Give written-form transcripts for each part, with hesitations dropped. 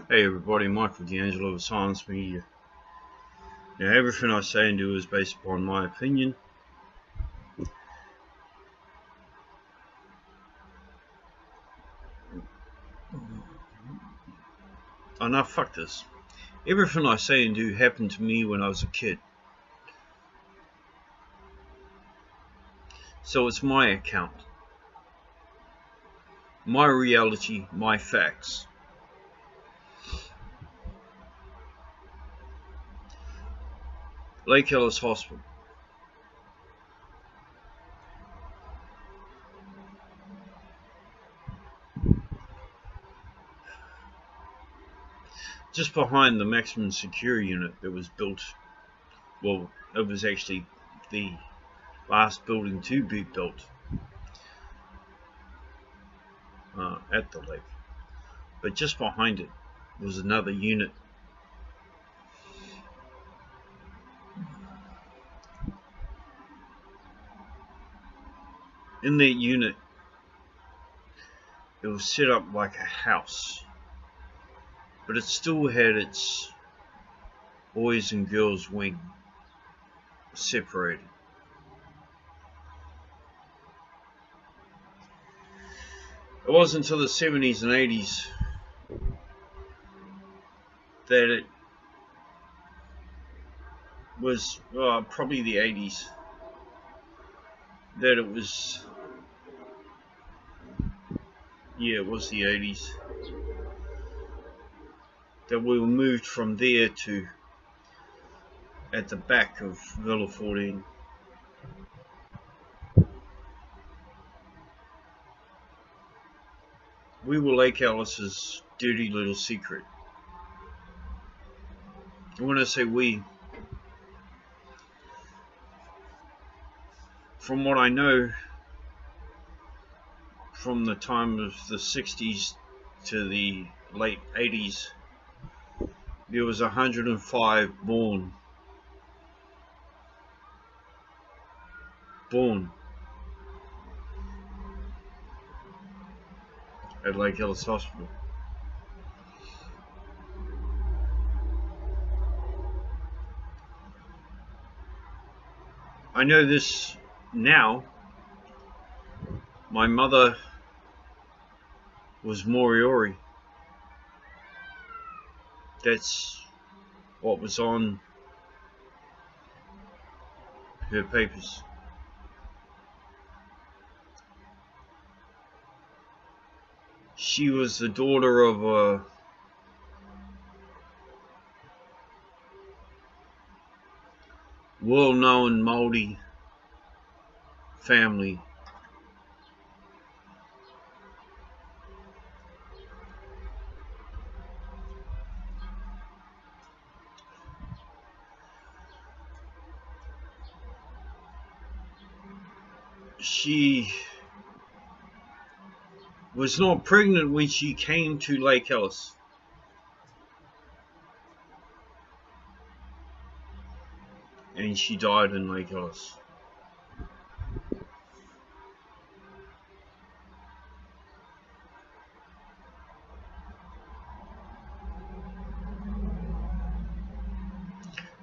Hey everybody, Michael D'Angelo of Silence Media. Now everything I say and do is based upon my opinion. Oh no, fuck this. Everything I say and do happened to me when I was a kid. So it's my account. My reality, my facts. Lake Ellis Hospital. Just behind the maximum security unit that was built. Well, it was actually the last building to be built at the lake. But just behind it was another unit. In that unit, it was set up like a house, but it still had its boys and girls wing separated. It wasn't until the 70s and 80s that it was, probably the 80s, that it was, it was the 80s, that we were moved from there to at the back of Villa 14. We were Lake Ellis's dirty little secret. And when I say we, from what I know, from the time of the 60s to the late 80s, there was 105 born at Lake Ellis Hospital. I know this now. My mother was Moriori. That's what was on her papers. She was the daughter of a well-known Māori family. She was not pregnant when she came to Lake Ellis. And she died in Lake Ellis.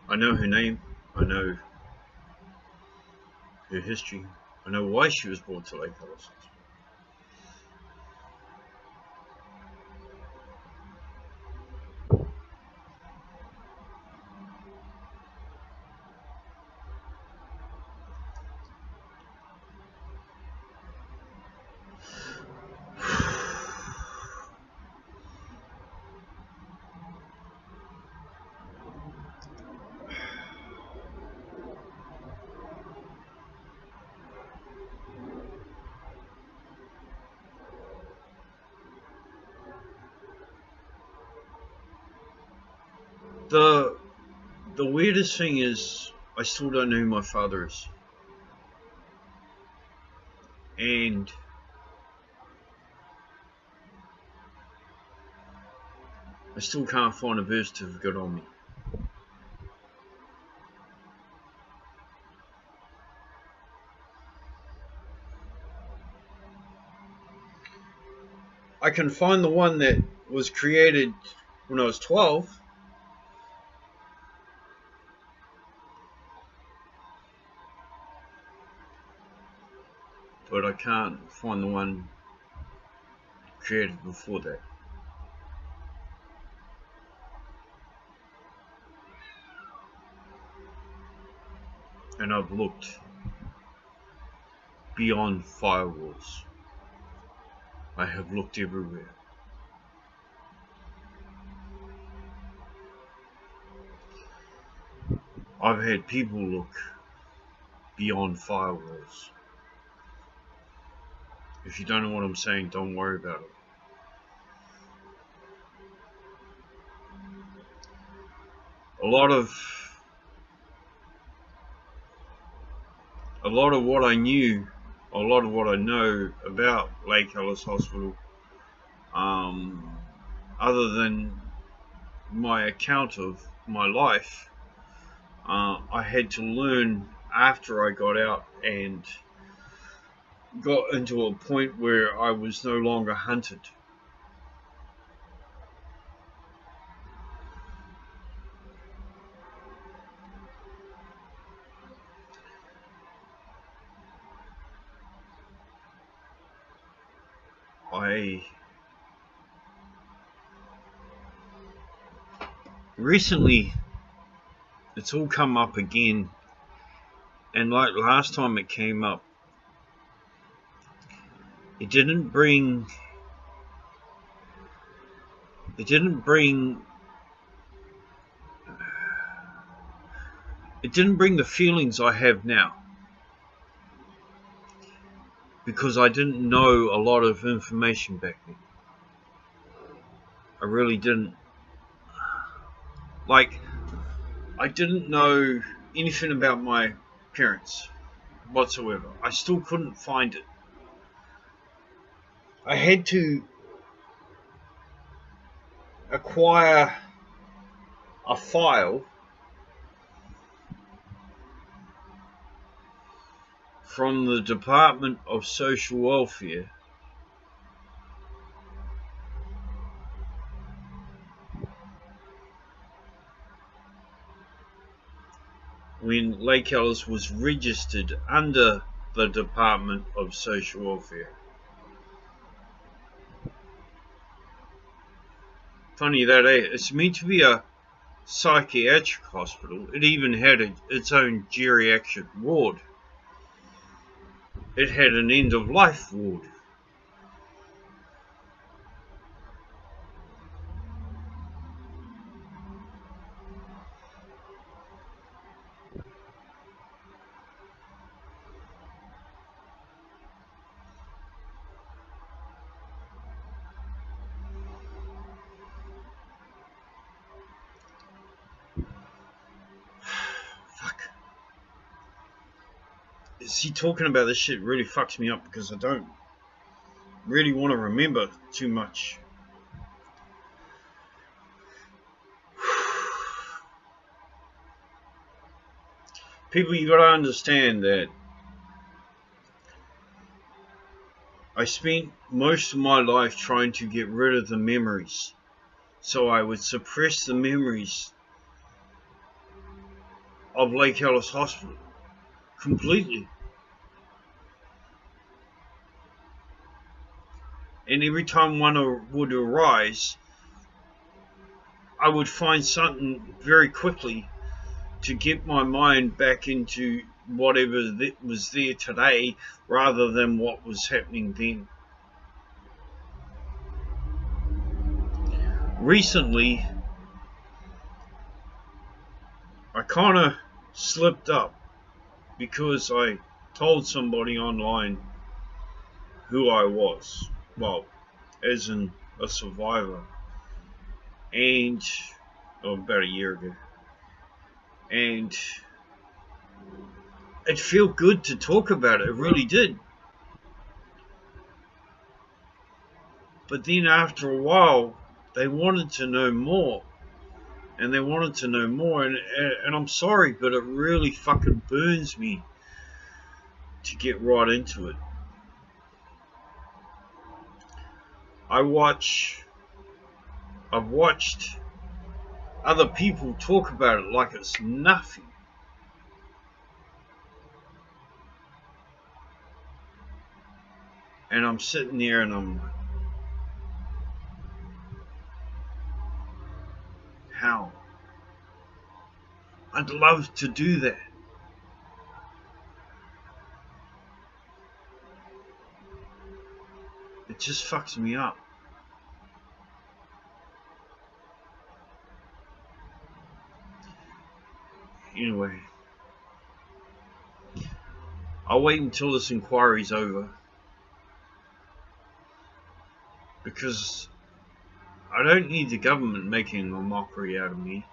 I know her name. I know her history. I know why she was brought to Lake Ellis. The weirdest thing is, I still don't know who my father is. And I still can't find a birth certificate on me. I can find the one that was created when I was 12. But I can't find the one created before that. And I've looked beyond firewalls. I have looked everywhere. I've had people look beyond firewalls. If you don't know what I'm saying, don't worry about it. A lot of what I knew, a lot of what I know about Lake Ellis Hospital, other than my account of my life, I had to learn after I got out and got into a point where I was no longer hunted. Recently, it's all come up again, and like last time it came up, it didn't bring the feelings I have now, because I didn't know a lot of information back then. I really didn't. Like, I didn't know anything about my parents whatsoever. I still couldn't find it. I had to acquire a file from the Department of Social Welfare when Lake Ellis was registered under the Department of Social Welfare. Funny that, it's meant to be a psychiatric hospital. It even had its own geriatric ward. It had an end-of-life ward. Fuck. See, talking about this shit really fucks me up because I don't really want to remember too much. People, you gotta understand that I spent most of my life trying to get rid of the memories. So I would suppress the memories of Lake Ellis Hospital completely. And every time one would arise, I would find something very quickly to get my mind back into whatever that was there today rather than what was happening then. Recently, I kind of slipped up because I told somebody online who I was. Well, as in a survivor. And about a year ago. And it felt good to talk about it. It really did. But then after a while, they wanted to know more. And they wanted to know more. And I'm sorry, but it really fucking burns me to get right into it. I've watched other people talk about it like it's nothing. And I'm sitting there and I'm like, how? I'd love to do that. It just fucks me up. Anyway, I'll wait until this inquiry's over, because I don't need the government making a mockery out of me.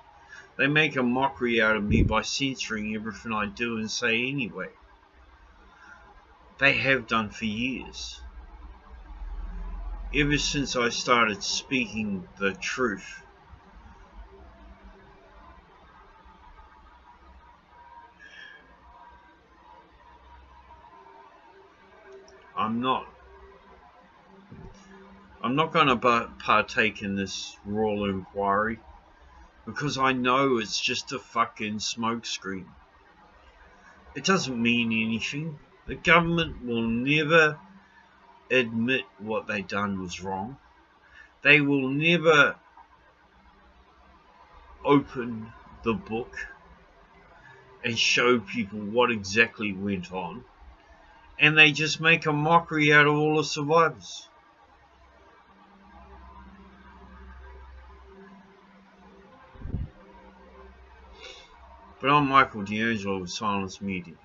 They make a mockery out of me by censoring everything I do and say anyway. They have done for years. Ever since I started speaking the truth. I'm not going to partake in this royal inquiry, because I know it's just a fucking smokescreen. It doesn't mean anything. The government will never admit what they done was wrong. They will never open the book and show people what exactly went on. And they just make a mockery out of all the survivors. But I'm Michael D'Angelo with Silence Media.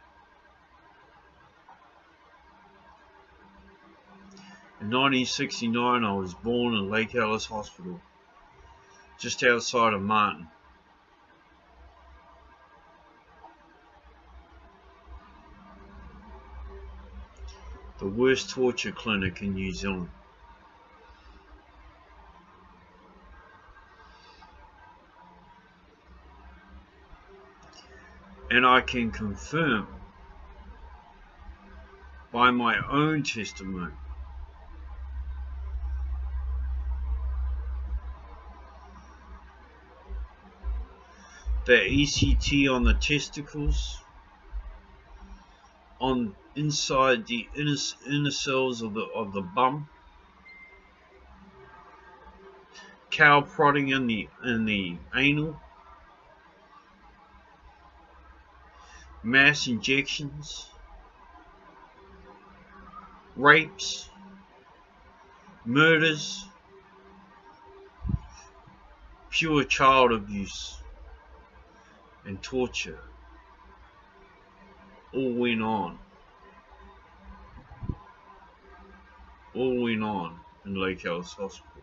In 1969, I was born in Lake Ellis Hospital, just outside of Martin. The worst torture clinic in New Zealand. And I can confirm by my own testimony that ECT on the testicles, on inside the inner cells of the bum, cow prodding in the anal, mass injections, rapes, murders, pure child abuse, and torture all went on in Lake Ellis Hospital.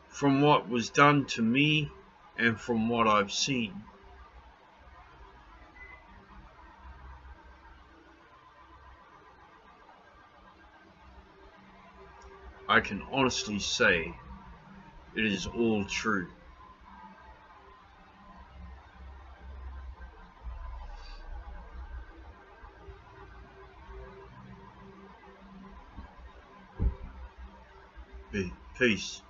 From what was done to me and from what I've seen, I can honestly say it is all true. Peace.